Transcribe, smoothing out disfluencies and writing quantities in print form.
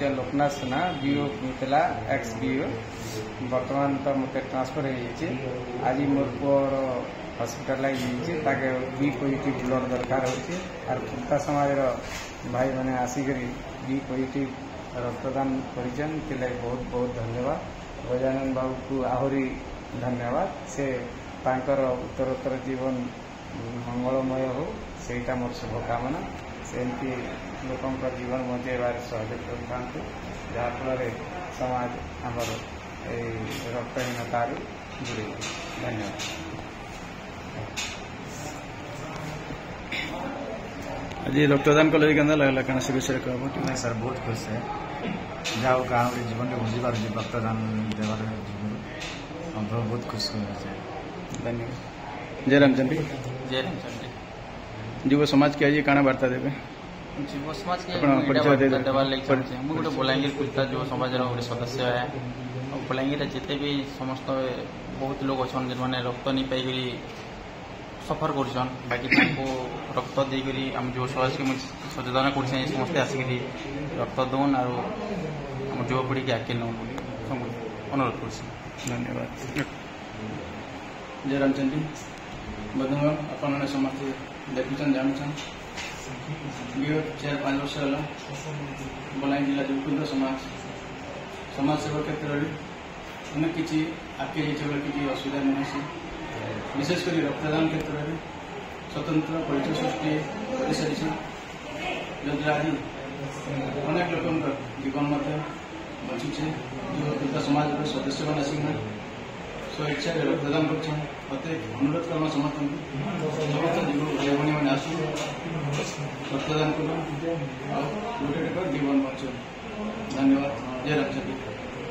परिचय लोकनाथ सुना बीओ मिला एक्स बीओ बर्तमान तो मत ट्रांसफर हो आज मोर पुअर हस्पिटालाइज ताके बी पॉजिटिव ब्लड दरकार होची और खुर्ता समाज भाई मैंने आसिक बी पॉजिटिव रक्तदान करिचन के बहुत बहुत धन्यवाद। गजानन बाबू को आहरी धन्यवाद। से तांकर उत्तरोत्तर जीवन मंगलमय हो सेटा मोर शुभकामना। सेमती लोकों का जीवन बचाइबार सहयोग करते जहाँफल समाज आमर रक्तहीनता दूरे। धन्यवाद। आज रक्तदान कले के लगला कौन से विषय कह? नहीं सर बहुत खुश है जाओ गाँव जीवन में बुझी पार रक्तदान देवार बहुत खुश है। धन्यवाद। जय रामचंद्र। जय रामचंद्र। युव समाज के आज काଣା वार्ता देवे? युव समाज के देवार लगे गोटे बलांगीर कुर्ता युव समाज गोटे सदस्य है। बलांगीर जिते भी समस्त बहुत लोग अच्छा जो रक्त नहीं पाई सफर कर बाकी रक्त देकर आम युव समाज के सचेतन कर समस्ते आसिक रक्त दौन और युवपीढ़ी के आगे नौ अनुरोध कर। धन्यवाद। जय रामचंद्र। बंधुगण आपने समस्त देखुन जानून विगत 4-5 वर्ष है बलांगीर जिला युवकेन्द्र समाज सेवा क्षेत्र में अनेक किसी आगे किसी असुविधा नहीं विशेषकर रक्तदान क्षेत्र में स्वतंत्र परिचय सृष्टि कर सारी जो आज अनेक लोक जीवन बचुचे युवकेन्द्र समाज सदस्य मैंने आसिकना स्वेच्छा रक्तदान कर मत अनुरोध करना समस्त भाई भाई मैंने आस रक्तदान कर जीवन बचो। धन्यवाद। जय रामचंद्र।